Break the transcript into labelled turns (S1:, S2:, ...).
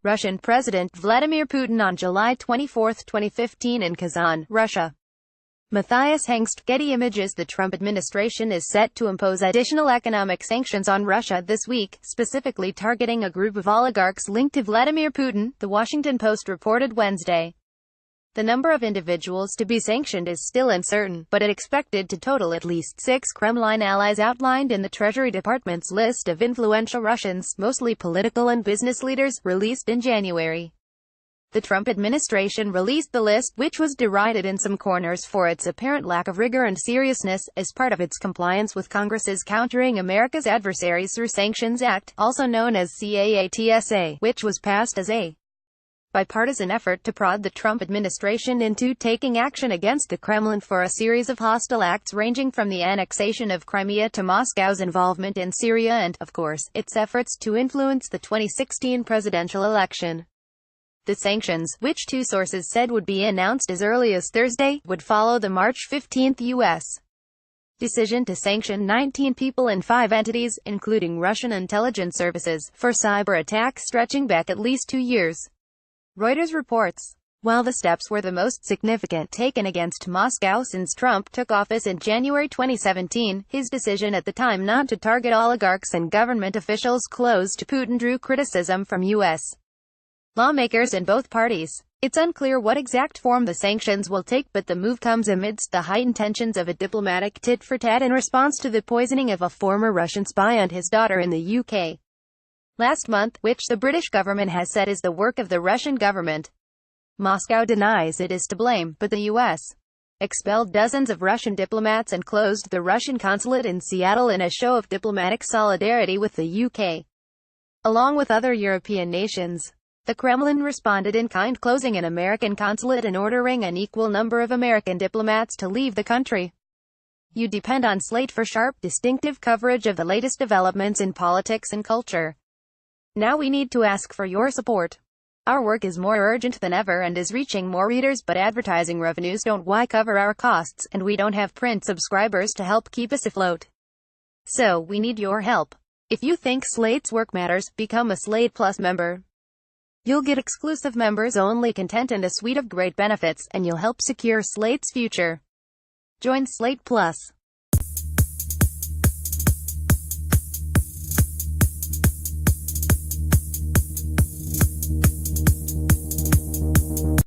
S1: Russian President Vladimir Putin on July 24, 2015 in Kazan, Russia. Matthias Hangst, Getty Images The Trump administration is set to impose additional economic sanctions on Russia this week, specifically targeting a group of oligarchs linked to Vladimir Putin, The Washington Post reported Wednesday. The number of individuals to be sanctioned is still uncertain, but it expected to total at least 6 Kremlin allies outlined in the Treasury Department's list of influential Russians, mostly political and business leaders, released in January. The Trump administration released the list, which was derided in some corners for its apparent lack of rigor and seriousness, as part of its compliance with Congress's Countering America's Adversaries Through Sanctions Act, also known as CAATSA, which was passed as a bipartisan effort to prod the Trump administration into taking action against the Kremlin for a series of hostile acts ranging from the annexation of Crimea to Moscow's involvement in Syria and, of course, its efforts to influence the 2016 presidential election. The sanctions, which two sources said would be announced as early as Thursday, would follow the March 15 U.S. decision to sanction 19 people and 5 entities, including Russian intelligence services, for cyber attacks stretching back at least 2 years. Reuters reports. While the steps were the most significant taken against Moscow since Trump took office in January 2017, his decision at the time not to target oligarchs and government officials close to Putin drew criticism from U.S. lawmakers in both parties. It's unclear what exact form the sanctions will take, but the move comes amidst the heightened tensions of a diplomatic tit-for-tat in response to the poisoning of a former Russian spy and his daughter in the UK last month, which the British government has said is the work of the Russian government. Moscow denies it is to blame, but the U.S. expelled dozens of Russian diplomats and closed the Russian consulate in Seattle in a show of diplomatic solidarity with the UK, along with other European nations. The Kremlin responded in kind, closing an American consulate and ordering an equal number of American diplomats to leave the country. You depend on Slate for sharp, distinctive coverage of the latest developments in politics and culture. Now we need to ask for your support. Our work is more urgent than ever and is reaching more readers, but advertising revenues don't cover our costs, and we don't have print subscribers to help keep us afloat. So, we need your help. If you think Slate's work matters, become a Slate Plus member. You'll get exclusive members-only content and a suite of great benefits, and you'll help secure Slate's future. Join Slate Plus.